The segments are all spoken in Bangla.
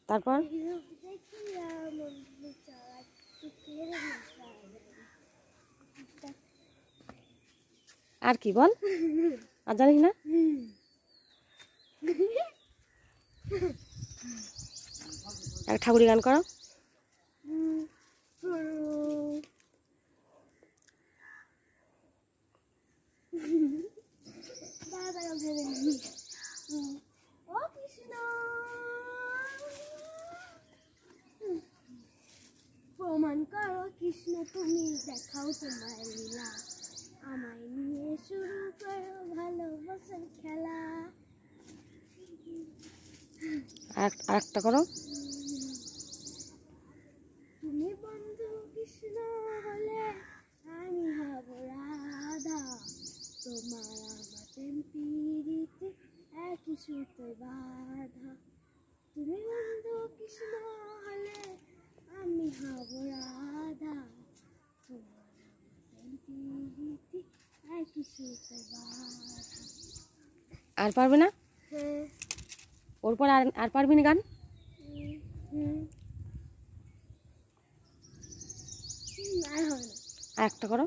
তারপর আর কি বল, আর জানিস না? এক ঠাকুরি গান করো। প্রমাণ করো কৃষ্ণ তুমি, দেখাও তোমার লীলা, আমায় নিয়ে শুরু করো ভালোবাসার খেলা। আরেকটা করো। তুমি বন্ধু কৃষ্ণ হলে আমি হব রাধা, তোমার আমার পিড়িতে একই সুতোয় বাঁধা। তুমি বন্ধু কৃষ্ণ হলে আমি হব রাধা, তোমার আমার পিড়িতে একই সুতোয় বাঁধা। আর পারবে না? হ্যাঁ। ওর পর আর পারবি না গান? আর হবে না। আর একটা করো।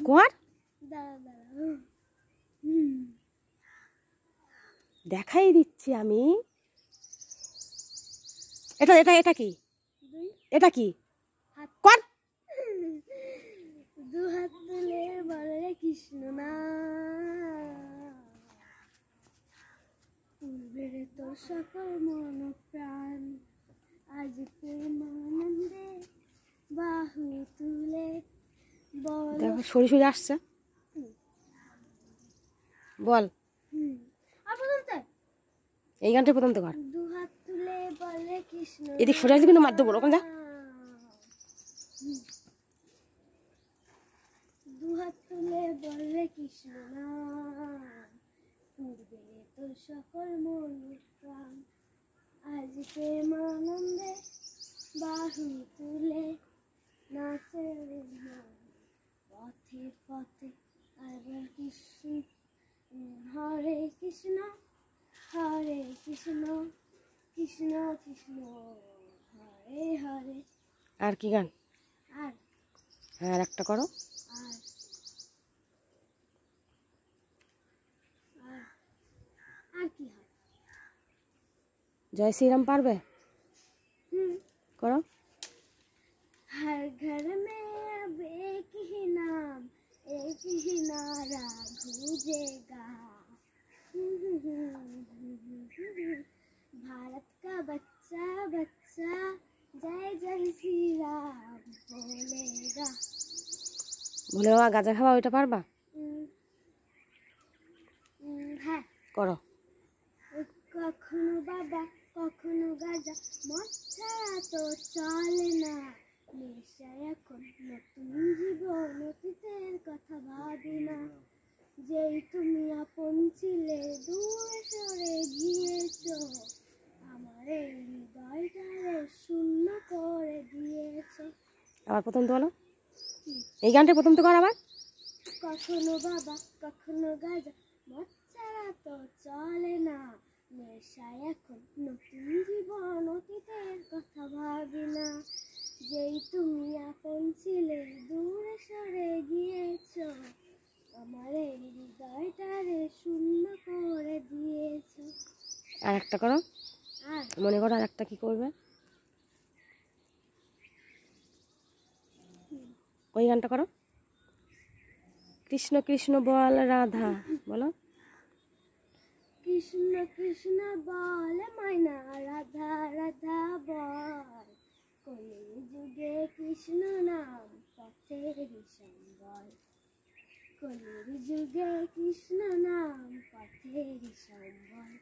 কর, দেখাই দিচ্ছি আমি। এটা এটা এটা কি? এটা কি? কর। দু হাত তুলে বলে কৃষ্ণ না, পূর্বের তোর সকল মন প্রাণ, আজ প্রেমানন্দে বাহু তুলে বল। দেখো সরি সরি আসছে, বল। এই গানটা প্রথম তো কর। দু হাত তুলে বলে কৃষ্ণ, এদিক সরে আসবে কিন্তু মার দেবো, ওখানে যা। দু হাত তুলে বলে কৃষ্ণ না, পূর্বে তোর সকল মন প্রাণ, আজ প্রেমানন্দে বাহু তুলে নাচে পথে পথে। আর কৃষ্ণ হরে কৃষ্ণ হরে কৃষ্ণ কৃষ্ণ কৃষ্ণ হরে হরে। আর কি গান? আর হ্যাঁ আর একটা করো। আর আর কি হয়? জয় শ্রীরাম পারবে? করো। हर घर में अब एक ही नाम, एक ही नारा गूंजेगा, भारत का बच्चा बच्चा जय जय श्री राम बोलेगा। বলে বাবা গাঁজা খাওয়া, ওইটা পারবা? হ্যাঁ করো। কখনো বাবা কখনো গাজা, মদ ছাড়া তো চলে না, নেশায় এখন নতুন জীবন, অতীতের কথা ভাবি না, যেই তুমি আপন ছিলে দূরে সরে গিয়েছো, আমার এই হৃদয়টারে শূন্য করে দিয়েছো। আবার প্রথম তো বলো, এই গানটা প্রথম তো কর আবার। কখনো বাবা কখনো গাজা, মদ ছাড়া তো চলে না, নেশায় এখন নতুন জীবন, অতীতের কথা ভাবি না, যেই তুমি আপন ছিলে দূরে সরে গিয়েছো, আমার এই হৃদয়টারে শূন্য করে দিয়েছো। আর একটা করো, আর মনে করো আর একটা কি করবে, ওই গানটা করো। কৃষ্ণ কৃষ্ণ বল রাধা, বলো। কৃষ্ণ কৃষ্ণ বল মাইনা, রাধা রাধা বল, কলির যুগে কৃষ্ণ নাম পথের সম্বল, কলির যুগে কৃষ্ণ নাম পথের সম্বল।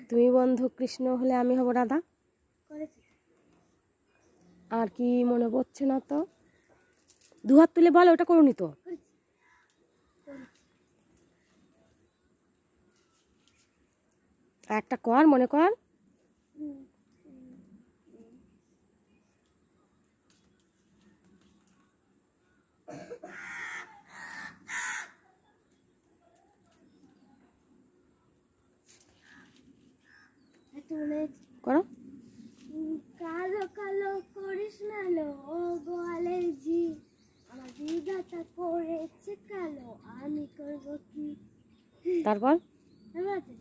তুমি বন্ধু কৃষ্ণ হলে আমি হব রাধা। করেছি। আর কি মনে পড়ছে না তো, দুহাত তুলে বলো, ওটা করুনি তো। একটা কর, মনে কর। শুনেছি। করো। কালো কালো করিস না লো ও গোয়ালের ঝি, আমার বিধাতা করেছে কালো, আমি করব কি। তারপর এবার আছে?